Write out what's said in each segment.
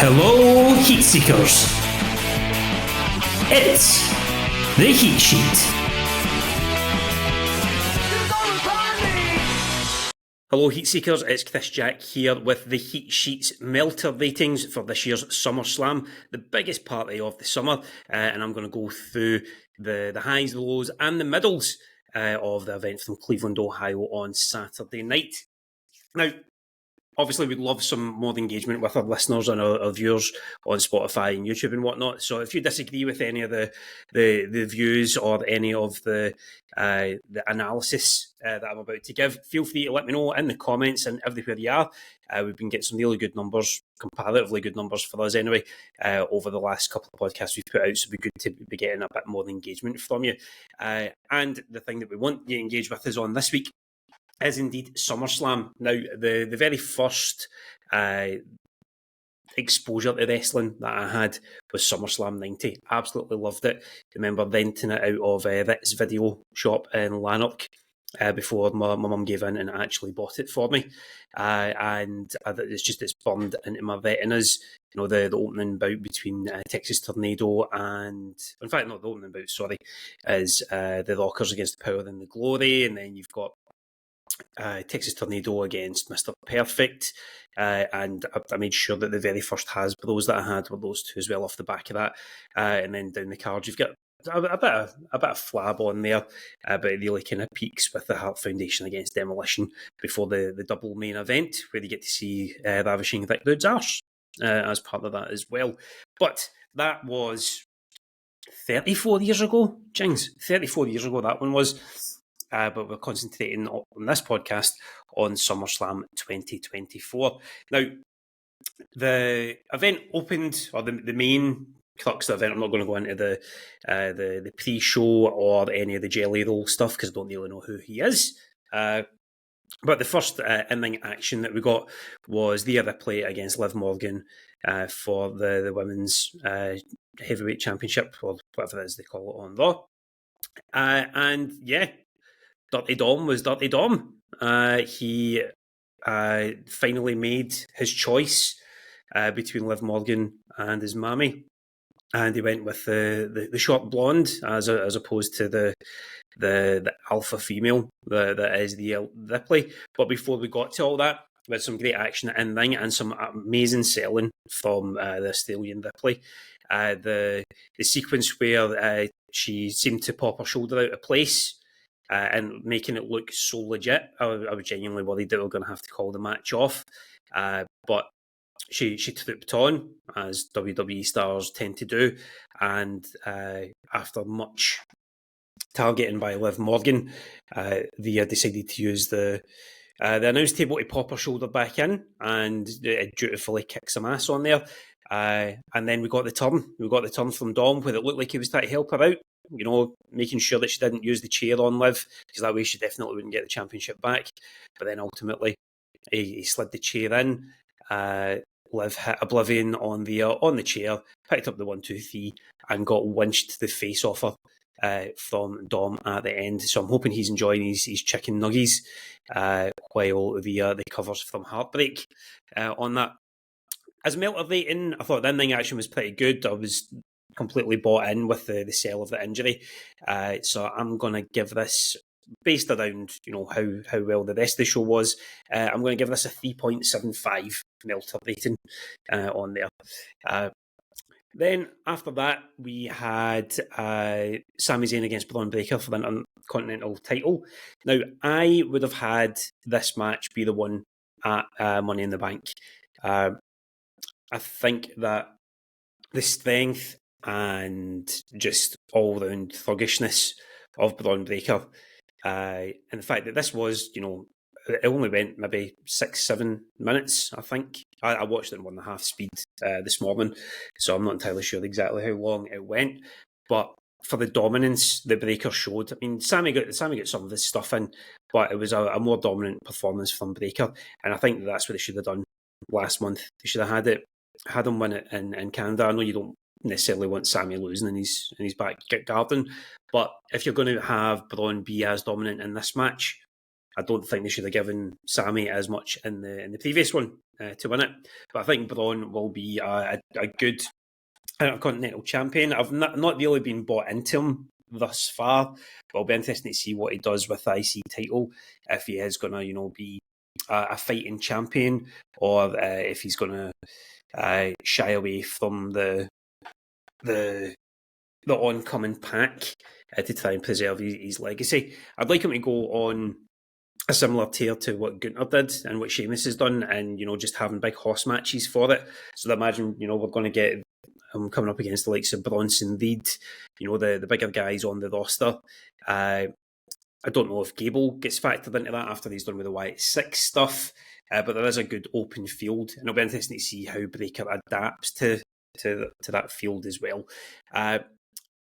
Hello, Heatseekers. It's the Heat Sheet. Hello, Heatseekers. It's Kris Jack here with the Heat Sheet's Melter ratings for this year's SummerSlam, the biggest party of the summer, and I'm going to go through the highs, the lows, and the middles of the event from Cleveland, Ohio on Saturday night. Now, obviously, we'd love some more engagement with our listeners and our viewers on Spotify and YouTube and whatnot. So if you disagree with any of the views or any of the analysis that I'm about to give, feel free to let me know in the comments and everywhere you are. We've been getting some really good numbers, comparatively good numbers for us anyway, over the last couple of podcasts we've put out. So it'd be good to be getting a bit more engagement from you. And the thing that we want you to engage with us on this week is indeed SummerSlam. Now, the very first exposure to wrestling that I had was SummerSlam 90. Absolutely loved it. I remember renting it out of Ritz Video Shop in Lanark before my mum gave in and actually bought it for me. And it's burned into my retinas. You know, the opening bout between Texas Tornado and, in fact, not the opening bout, sorry, is the Rockers against the Power and the Glory. And then you've got Texas Tornado against Mr. Perfect, and I made sure that the very first Hasbros that I had were those two as well off the back of that. And then down the card, you've got a bit of flab on there, but it really kind of peaks with the Hart Foundation against Demolition before the double main event, where you get to see Ravishing Rick Rude's arse as part of that as well. But that was 34 years ago, Jings. 34 years ago that one was. But we're concentrating on this podcast on SummerSlam 2024. Now, the event opened, or the main crux of the event, I'm not going to go into the pre-show or any of the Jelly Roll stuff because I don't really know who he is. But the first in-ring action that we got was Rhea Ripley against Liv Morgan for the Women's Heavyweight Championship, or whatever it is they call it on Raw. And yeah, Dirty Dom was Dirty Dom. He finally made his choice between Liv Morgan and his mammy, and he went with the short blonde as opposed to the alpha female that is the Ripley. But before we got to all that, we had some great action in ring and some amazing selling from the Australian Ripley. The sequence where she seemed to pop her shoulder out of place. And making it look so legit, I was genuinely worried that we were going to have to call the match off. But she trooped on, as WWE stars tend to do. And after much targeting by Liv Morgan, Rhea decided to use the announce table to pop her shoulder back in and dutifully kick some ass on there. And then we got the turn. We got the turn from Dom where it looked like he was trying to help her out. You know, making sure that she didn't use the chair on Liv, because that way she definitely wouldn't get the championship back. But then ultimately, he slid the chair in. Liv hit Oblivion on the chair, picked up the 1-2-3, and got winched the face off her from Dom at the end. So I'm hoping he's enjoying his chicken nuggies while Rhea recovers from heartbreak on that. As a Melter rating, I thought the in-ring action was pretty good. I was completely bought in with the sell of the injury. So I'm going to give this, based around how well the rest of the show was, I'm going to give this a 3.75 Melter rating on there. Then after that, we had Sami Zayn against Braun Breaker for the Intercontinental title. Now, I would have had this match be the one at Money in the Bank. I think that the strength and just all-round thuggishness of Braun Breaker, and the fact that this was, it only went maybe 6-7 minutes, I think. I watched it in 1.5 speed this morning, so I'm not entirely sure exactly how long it went. But for the dominance the Breaker showed, I mean, Sammy got some of his stuff in, but it was a more dominant performance from Breaker, and I think that's what they should have done last month. They should have had him win it in Canada. I know you don't necessarily want Sammy losing in his back garden, but if you're going to have Braun be as dominant in this match, I don't think they should have given Sammy as much in the previous one. to win it. But I think Braun will be a good Intercontinental Champion. I've not really been bought into him thus far, but it'll be interesting to see what he does with the IC title, if he is going to, be a fighting champion, or if he's going to shy away from the oncoming pack to try and preserve his legacy. I'd like him to go on a similar tear to what Gunther did and what Sheamus has done, and just having big horse matches for it. So I imagine we're going to get him coming up against the likes of Bronson Reed, the bigger guys on the roster. I don't know if Gable gets factored into that after he's done with the Wyatt Six stuff, but there is a good open field, and it'll be interesting to see how Breakker adapts to that field as well.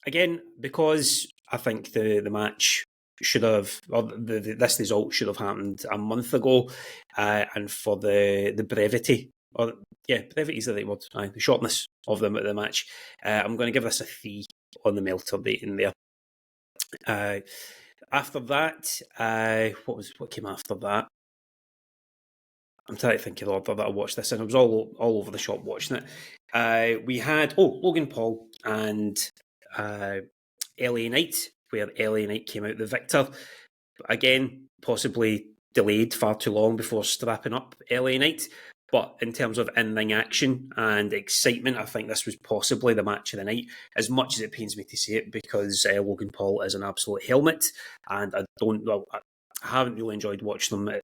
Again, because I think the match should have, or this result should have happened a month ago, and for the brevity, brevity is the right word, the shortness of the match, I'm going to give this a 3 on the Melter rating there. After that, what came after that? I'm trying to think of the order that I watched this in. I was all over the shop watching it. We had Logan Paul and LA Knight, where LA Knight came out the victor. Again, possibly delayed far too long before strapping up LA Knight. But in terms of in-ring action and excitement, I think this was possibly the match of the night, as much as it pains me to say it, because Logan Paul is an absolute helmet, and I haven't really enjoyed watching them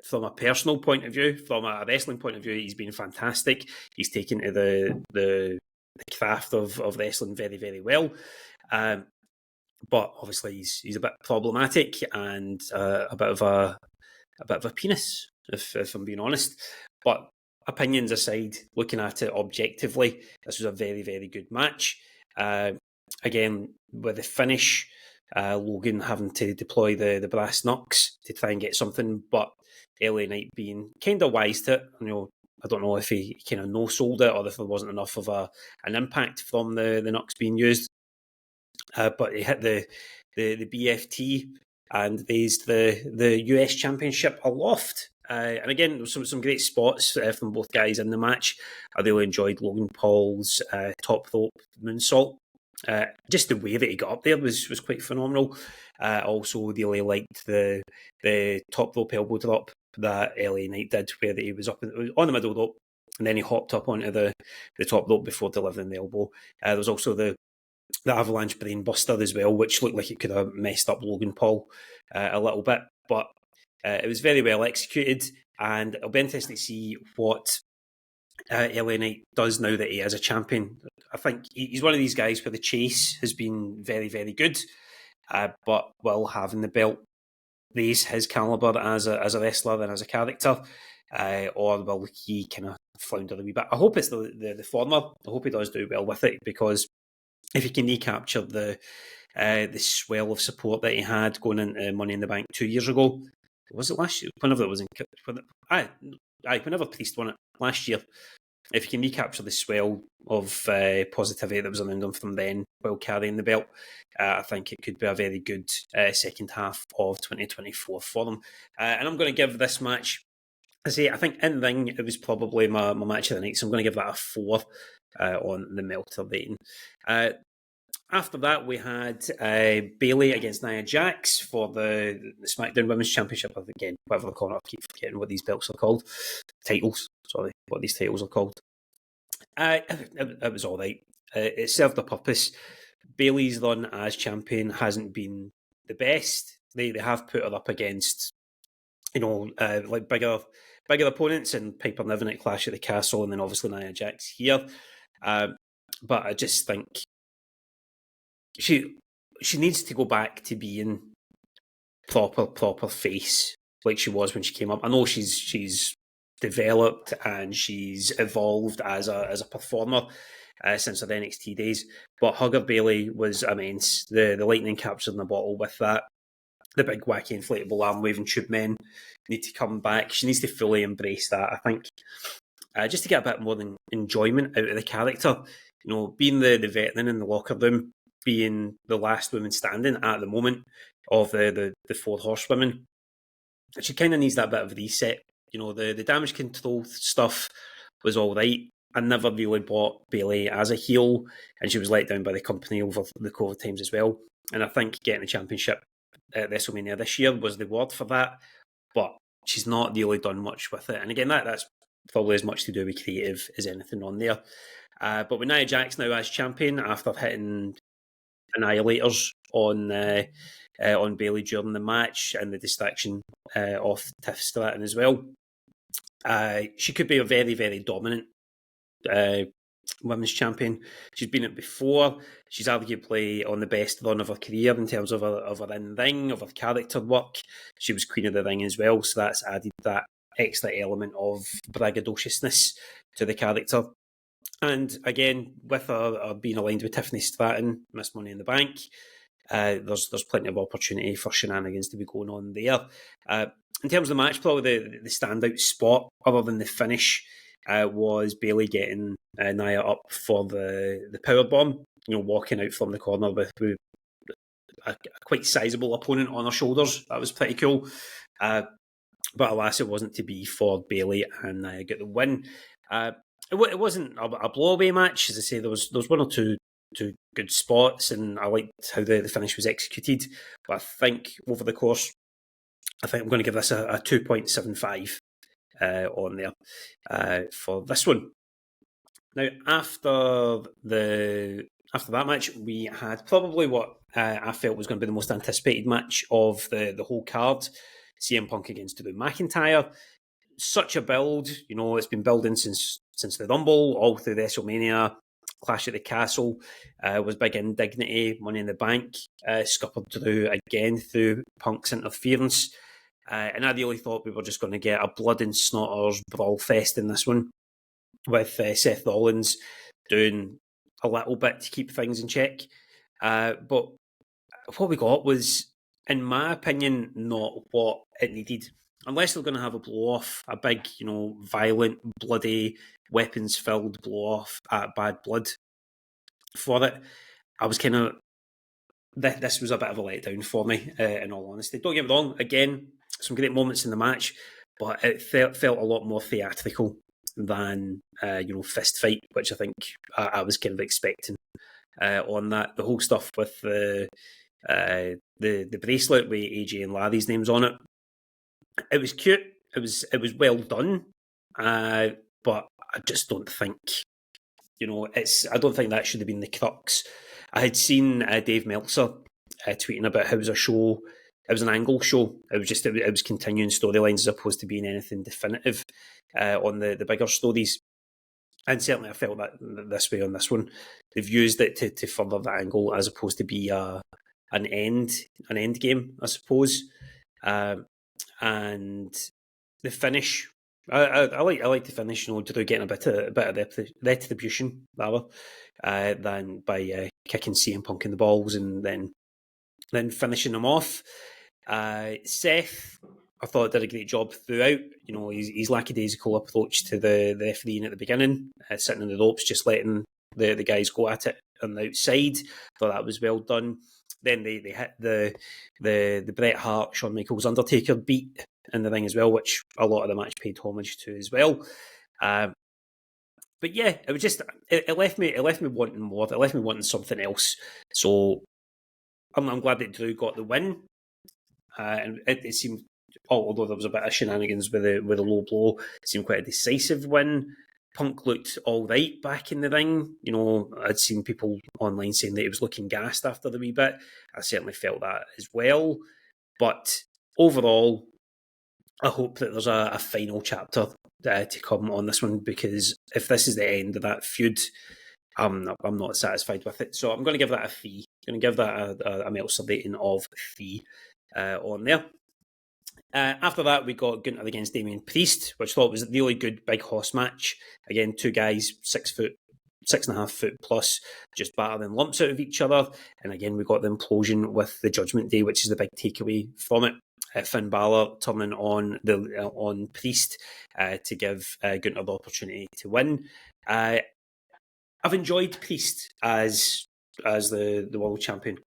from a personal point of view. From a wrestling point of view, he's been fantastic. He's taken to the craft of wrestling very, very well. But obviously he's a bit problematic and a bit of a penis, if I'm being honest. But opinions aside, looking at it objectively, this was a very, very good match. Again, with the finish, Logan having to deploy the brass knucks to try and get something, but LA Knight being kind of wise to it. I don't know if he kind of no-sold it or if there wasn't enough of an impact from the knucks being used. But he hit the BFT and raised the US Championship aloft. And again, there was some great spots from both guys in the match. I really enjoyed Logan Paul's top rope moonsault. Just the way that he got up there was quite phenomenal. Also, really liked the top rope elbow drop that LA Knight did, where he was up on the middle rope and then he hopped up onto the top rope before delivering the elbow. There was also the avalanche brain buster as well, which looked like it could have messed up Logan Paul a little bit, but it was very well executed, and it'll be interesting to see what LA Knight does now that he is a champion. I think he's one of these guys where the chase has been very, very good, but will having the belt raise his calibre as a wrestler and as a character, or will he kind of flounder a wee bit? I hope it's the former. I hope he does do well with it, because if he can recapture the swell of support that he had going into Money in the Bank 2 years ago, was it last year? Whenever it was whenever Priest won it last year, if he can recapture the swell of positivity that was around him from then while carrying the belt, I think it could be a very good second half of 2024 for them. And I'm going to give this match, I think in ring it was probably my match of the night, so I'm going to give that a 4 on the Melter rating. After that, we had Bayley against Nia Jax for the SmackDown Women's Championship. Again, whatever they're calling it, I keep forgetting what these belts are called. Titles, sorry, what these titles are called. It was all right. It served a purpose. Bayley's run as champion hasn't been the best. They have put her up against, like bigger opponents, and Piper Niven at Clash at the Castle, and then obviously Nia Jax here. But I just think she needs to go back to being proper face like she was when she came up. I know she's developed and she's evolved as a performer since her NXT days, but Hugger Bayley was immense. The lightning captured in the bottle with that. The big wacky inflatable arm waving tube men need to come back. She needs to fully embrace that, I think, just to get a bit more than enjoyment out of the character. Being the veteran in the locker room, being the last woman standing at the moment of the four horsewomen, she kind of needs that bit of reset The damage control stuff was all right. I never really bought Bayley as a heel, and she was let down by the company over the COVID times as well. And I think getting the championship at WrestleMania this year was the reward for that, but she's not really done much with it. And again, that's probably as much to do with creative as anything on there. But with Nia Jax now as champion after hitting Annihilators on Bayley during the match and the distraction off Tiff Stratton as well, she could be a very, very dominant women's champion. She's been it before. She's arguably on the best run of her career in terms of her in-ring, of her character work. She was Queen of the Ring as well, so that's added that extra element of braggadociousness to the character. And again, with her being aligned with Tiffany Stratton, Miss Money in the Bank, there's plenty of opportunity for shenanigans to be going on there. In terms of the match, probably the standout spot, other than the finish, was Bayley getting Nia up for the powerbomb, walking out from the corner with a quite sizable opponent on her shoulders. That was pretty cool. But alas, it wasn't to be for Bayley, and Nia got the win. It wasn't a blow-away match. As I say, there was one or two good spots, and I liked how the finish was executed. But I think over the course, I'm going to give this a 2.75 on there for this one. Now, after that match, we had probably what I felt was going to be the most anticipated match of the whole card: CM Punk against Drew McIntyre. Such a build, it's been building since the Rumble, all through the WrestleMania. Clash at the Castle was big indignity. Money in the Bank scuppered Drew again through Punk's interference. And I really thought we were just going to get a blood and snotters brawl fest in this one, with Seth Rollins doing a little bit to keep things in check. But what we got was, in my opinion, not what it needed. Unless they're going to have a blow-off, a big, violent, bloody, weapons-filled blow-off at Bad Blood for it, I was kind of... This was a bit of a letdown for me, in all honesty. Don't get me wrong, again, some great moments in the match, but it felt a lot more theatrical than, fist fight, which I think I was kind of expecting on that. The whole stuff with the bracelet with AJ and Larry's names on it, it was cute. It was well done, but I just don't think, I don't think that should have been the crux. I had seen Dave Meltzer tweeting about how it was a show. It was an angle show. It was continuing storylines as opposed to being anything definitive on the bigger stories. And certainly I felt that this way on this one. They've used it to further the angle as opposed to be an end game, I suppose. And the finish, I like the finish. Drew getting a bit of retribution rather than by kicking CM Punk in the balls and then finishing him off. Seth, I thought, did a great job throughout. His lackadaisical approach to the refereeing at the beginning, sitting in the ropes, just letting the guys go at it on the outside. Thought that was well done. Then they hit the Bret Hart, Shawn Michaels, Undertaker beat in the ring as well, which a lot of the match paid homage to as well. But yeah, it was just it left me wanting more. It left me wanting something else. So I'm glad that Drew got the win, and it seemed, although there was a bit of shenanigans with the low blow, it seemed quite a decisive win. Punk looked all right back in the ring. I'd seen people online saying that he was looking gassed after the wee bit. I certainly felt that as well. But overall, I hope that there's a final chapter to come on this one, because if this is the end of that feud, I'm not satisfied with it. So I'm going to give that a 3. I'm going to give that a Meltzer rating of 3 on there. After that, we got Gunther against Damian Priest, which I thought was a really good big hoss match. Again, two guys, 6.5 foot plus, just battering lumps out of each other. And again, we got the implosion with the Judgment Day, which is the big takeaway from it. Finn Balor turning on Priest to give Gunther the opportunity to win. I've enjoyed Priest as the world champion.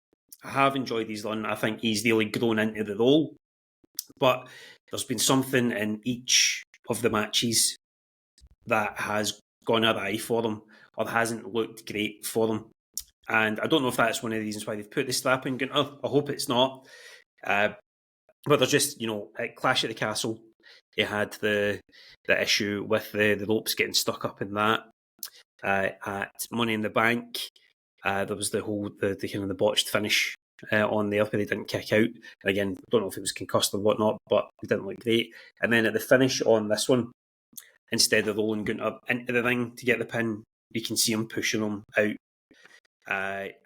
I have enjoyed his run. I think he's really grown into the role. But there's been something in each of the matches that has gone awry for them or hasn't looked great for them. And I don't know if that's one of the reasons why they've put the strap in Gunter. I hope it's not. But there's just, at Clash at the Castle, you had the issue with the ropes getting stuck up in that. At Money in the Bank, there was the kind of the botched finish on there where they didn't kick out. And again, I don't know if it was concussed or whatnot, but it didn't look great. And then at the finish on this one, instead of rolling Gunter into the ring to get the pin, you can see him pushing him out.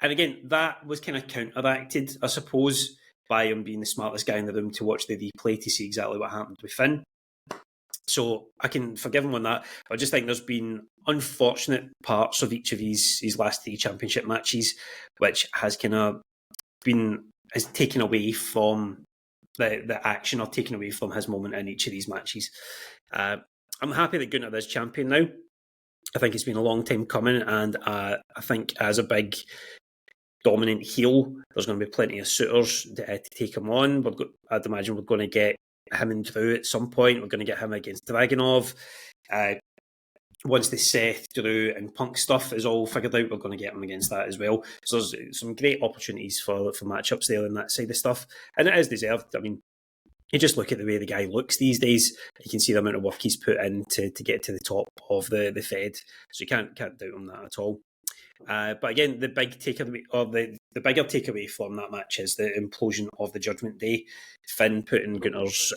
And again, that was kind of counteracted, I suppose, by him being the smartest guy in the room to watch the replay to see exactly what happened with Finn. So I can forgive him on that. I just think there's been unfortunate parts of each of his last 3 championship matches, which has kind of is taken away from the action or taken away from his moment in each of these matches. I'm happy that Gunter is champion now. I think it's been a long time coming, and I think as a big dominant heel, there's going to be plenty of suitors to take him on. I'd imagine we're going to get him in Drew at some point. We're going to get him against Dragunov. Once the Seth, Drew and Punk stuff is all figured out, we're going to get him against that as well. So there's some great opportunities for matchups there on that side of stuff. And it is deserved. I mean, you just look at the way the guy looks these days, you can see the amount of work he's put in to get to the top of the Fed. So you can't doubt him that at all. But again, the big takeaway, or the bigger takeaway from that match is the implosion of the Judgment Day. Finn putting Gunter's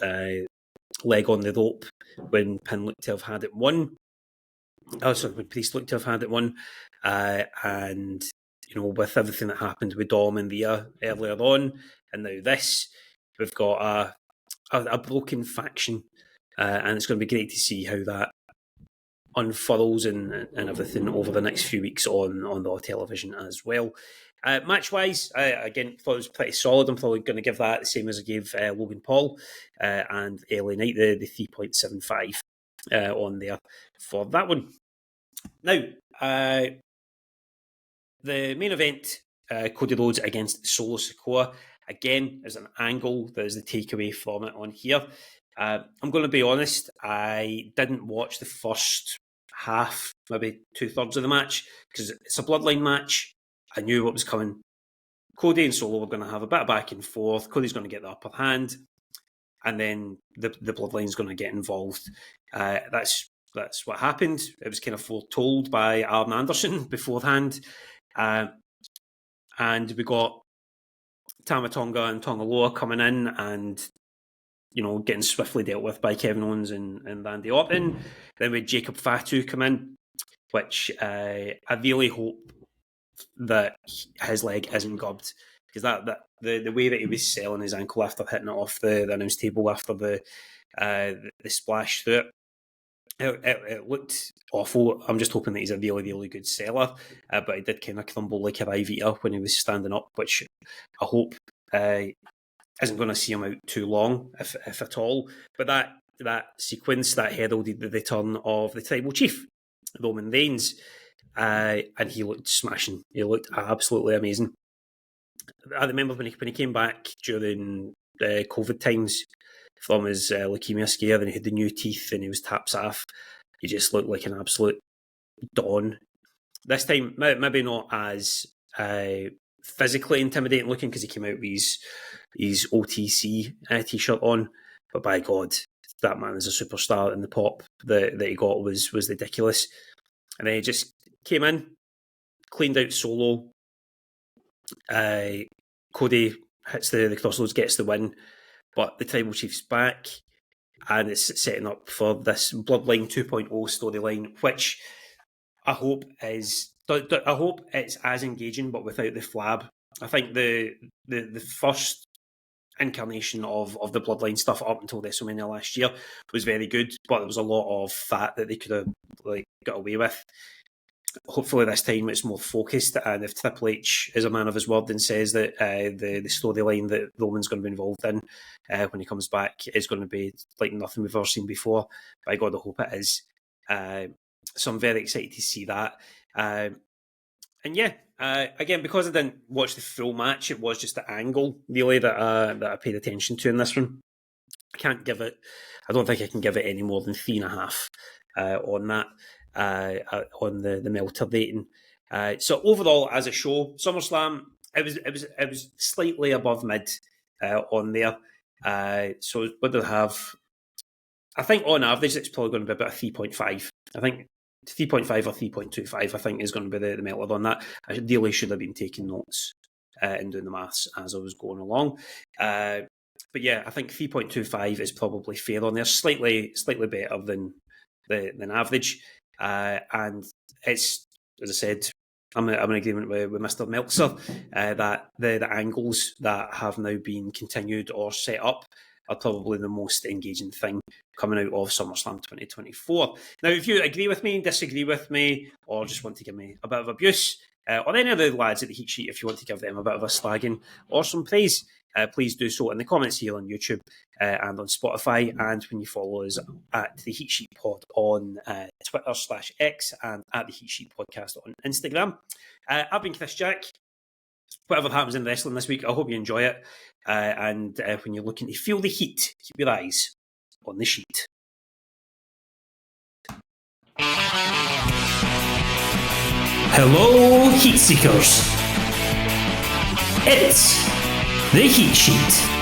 leg on the rope when Pin looked to have had it won. When Priest looked to have had it won. And, with everything that happened with Dom and Rhea earlier on, and now this, we've got a broken faction. And it's going to be great to see how that unfurls and everything over the next few weeks on the television as well. Match-wise, again, thought it was pretty solid. I'm probably going to give that the same as I gave Logan Paul and LA Knight, the 3.75 on there for that one. Now, the main event, Cody Rhodes against Solo Sikoa. Again, there's an angle that is the takeaway from it on here. I'm going to be honest, I didn't watch the first half, maybe 2/3 of the match, because it's a bloodline match. I knew what was coming. Cody and Solo were going to have a bit of back and forth. Cody's going to get the upper hand, and then the bloodline's going to get involved. That's what happened. It was kind of foretold by Arn Anderson beforehand. And we got Tama Tonga and Tonga Loa coming in and getting swiftly dealt with by Kevin Owens and Randy Orton. Then we had Jacob Fatu come in, which I really hope that his leg isn't gubbed, because that the way that he was selling his ankle after hitting it off the announce table after the splash through it looked awful. I'm just hoping that he's a really, really good seller, but he did kind of crumble like a Rivita when he was standing up, which I hope isn't going to see him out too long, if at all. But that sequence that heralded the return of the tribal chief, Roman Reigns, and he looked smashing. He looked absolutely amazing. I remember when he came back during COVID times from his leukemia scare, and he had the new teeth and he was taps off. He just looked like an absolute don. This time, maybe not as physically intimidating looking, because he came out with his OTC t-shirt on, but by God, that man is a superstar, and the pop that he got was ridiculous. And then he just came in, cleaned out Solo. Cody hits the crossroads, gets the win, but the tribal chief's back, and it's setting up for this Bloodline 2.0 storyline, which I hope it's as engaging, but without the flab. I think the first incarnation of the Bloodline stuff up until WrestleMania last year was very good, but there was a lot of fat that they could have got away with. Hopefully this time it's more focused, and if Triple H is a man of his word and says that the storyline that Roman's going to be involved in when he comes back is going to be like nothing we've ever seen before, by God, I hope it is. So I'm very excited to see that. And yeah, again, because I didn't watch the full match, it was just the angle really that I paid attention to in this one. can't give it. I don't think I can give it any more than 3.5 on that on the Melter rating. So overall, as a show, SummerSlam, it was slightly above mid on there. So what do I have? I think on average it's probably going to be about a 3.5. I think 3.5 or 3.25. I think is going to be the Melter on that. I really should have been taking notes and doing the maths as I was going along. But yeah, I think 3.25 is probably fair on there. Slightly better than average. And it's, as I said, I'm in agreement with Mr. Meltzer that the angles that have now been continued or set up are probably the most engaging thing coming out of SummerSlam 2024. Now, if you agree with me, disagree with me, or just want to give me a bit of abuse, or any of the lads at the Heat Sheet, if you want to give them a bit of a slagging or some praise, please do so in the comments here on YouTube and on Spotify, and when you follow us at the Heat Sheet Pod on Twitter/X and at the Heat Sheet Podcast on Instagram. I've been Kris Jack. Whatever happens in wrestling this week, I hope you enjoy it. And when you're looking to feel the heat, keep your eyes on the sheet. Hello, Heatseekers. It's the Heat Sheet.